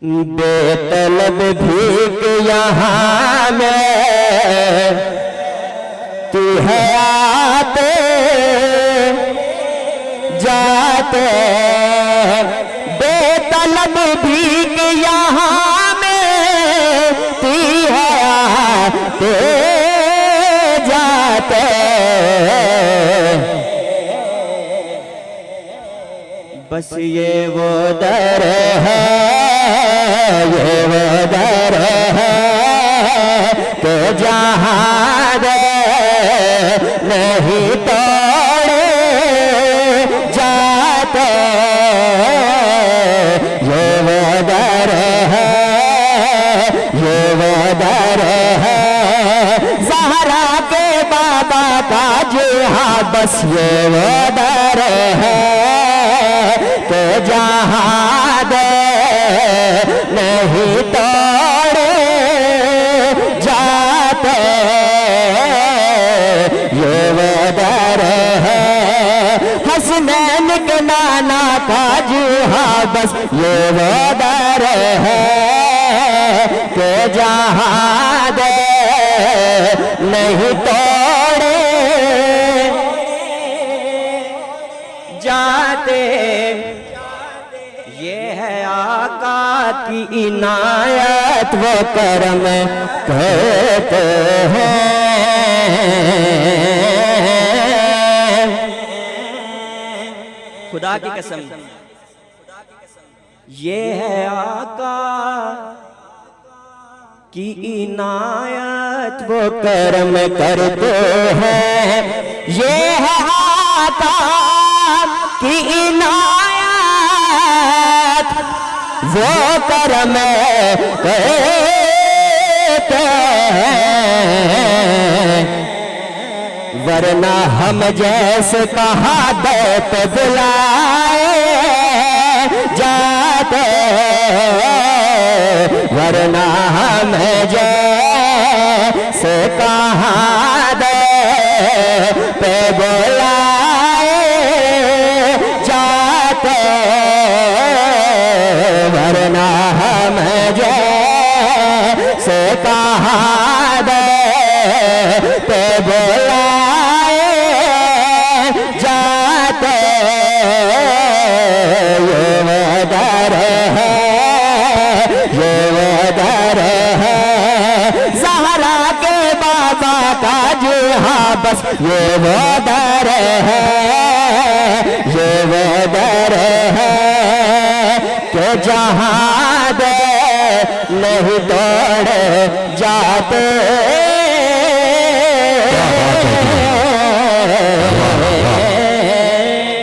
बेतलब भीख यहाँ में तू है आते जाते, बेतलब भीख यहाँ में तू है आते जाते। बस ये वो दर है, ये वो दर है तो जहाँ दे नहीं तोड़े जाते। ये वो दर है, ये वो दर है ज़हरा के बाबा का जहाँ, बस ये वो दर है तो जहाँ दे नहीं तोड़े जाते। ये वो दर है हसनैन के नाना का जूहा, बस ये वो दर है कि जहाँ दे नहीं तोड़े जाते। ये है आका की इनायत वो करम कहते हैं। खुदा की कसम ये है आका की इनायत वो करम करते हैं। ये है आका की इनायत वो करम कहते हैं। वरना हम जैसे कहा दे पे बुलाए जाते, वरना हम जैसे कहा दे पे बुलाए जाते, वरना हम जैसे कहा दे पे बुलाए जाते। ये वो दर है, ये वो दर है ज़हरा के बाबा का जहाँ, बस ये वो दर है, ये वो दर है कि जहाँ दे नहीं तोड़े जाते।